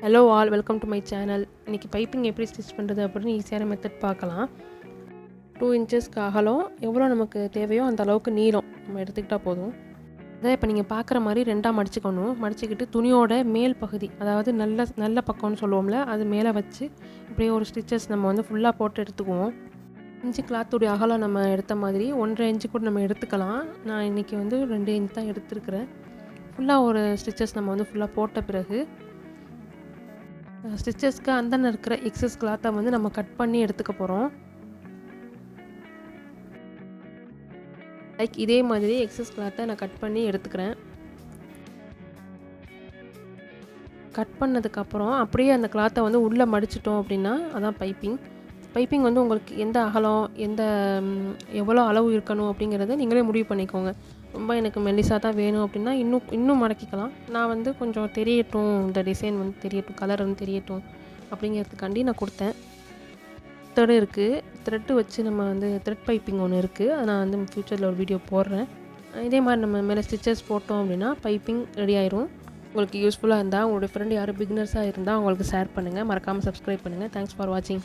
Hello all, welcome to my channel. இன்றைக்கி piping எப்படி stitch பண்ணுறது அப்படின்னு ஈஸியான மெத்தட் பார்க்கலாம். 2 இன்ச்சஸ்க்கு அகலம் எவ்வளோ நமக்கு தேவையோ அந்த அளவுக்கு நீளம் நம்ம எடுத்துக்கிட்டால் போதும். அதை இப்போ நீங்கள் பார்க்குற மாதிரி 2ஆக மடிச்சுக்கணும். மடிச்சுக்கிட்டு துணியோட மேல் பகுதி, அதாவது நல்ல பக்கம்னு சொல்லுவோம்ல, அது மேலே வச்சு இப்படியே ஒரு ஸ்டிச்சஸ் நம்ம வந்து ஃபுல்லாக போட்டு எடுத்துக்குவோம். இன்ச்சு கிளாத்துடைய அகலம் நம்ம எடுத்த மாதிரி 1.5 இன்ச்சு கூட நம்ம எடுத்துக்கலாம். நான் இன்றைக்கி வந்து 2 இன்ச் தான் எடுத்துருக்கிறேன். ஃபுல்லாக ஒரு ஸ்டிச்சஸ் நம்ம வந்து ஃபுல்லாக போட்ட பிறகு ஸ்டிச்சஸ்க்கு அந்தன இருக்கிற எக்ஸஸ் கிளாத்தை வந்து நம்ம கட் பண்ணி எடுத்துக்க போகிறோம். லைக் இதே மாதிரி எக்ஸஸ் கிளாத்தை நான் கட் பண்ணி எடுத்துக்கிறேன். கட் பண்ணதுக்கப்புறம் அப்படியே அந்த கிளாத்தை வந்து உள்ளே மடிச்சிட்டோம் அப்படின்னா அதான் பைப்பிங் வந்து உங்களுக்கு எந்த அகலம் எவ்வளோ அளவு இருக்கணும் அப்படிங்கிறத நீங்களே முடிவு பண்ணிக்கோங்க. ரொம்ப எனக்கு மெல்லிசாக தான் வேணும் அப்படின்னா இன்னும் மடக்கிக்கலாம். நான் வந்து கொஞ்சம் தெரியட்டும், இந்த டிசைன் வந்து தெரியட்டும், கலர் வந்து தெரியட்டும் அப்படிங்கிறதுக்காண்டி நான் கொடுத்தேன். த்ரெட் இருக்குது, த்ரெட்டு வச்சு நம்ம வந்து த்ரெட் பைப்பிங் ஒன்று இருக்குது. அதை நான் வந்து ஃப்யூச்சரில் ஒரு வீடியோ போடுறேன். இதே மாதிரி நம்ம மேலே ஸ்டிச்சஸ் போட்டோம் அப்படின்னா பைப்பிங் ரெடி ஆயிரும். உங்களுக்கு யூஸ்ஃபுல்லாக இருந்தால் உங்களுடைய ஃப்ரெண்ட் யாரும் பிகினர்ஸாக இருந்தால் அவங்களுக்கு ஷேர் பண்ணுங்கள். மறக்காமல் சப்ஸ்கிரைப் பண்ணுங்கள். தேங்க்ஸ் ஃபார் வாட்சிங்.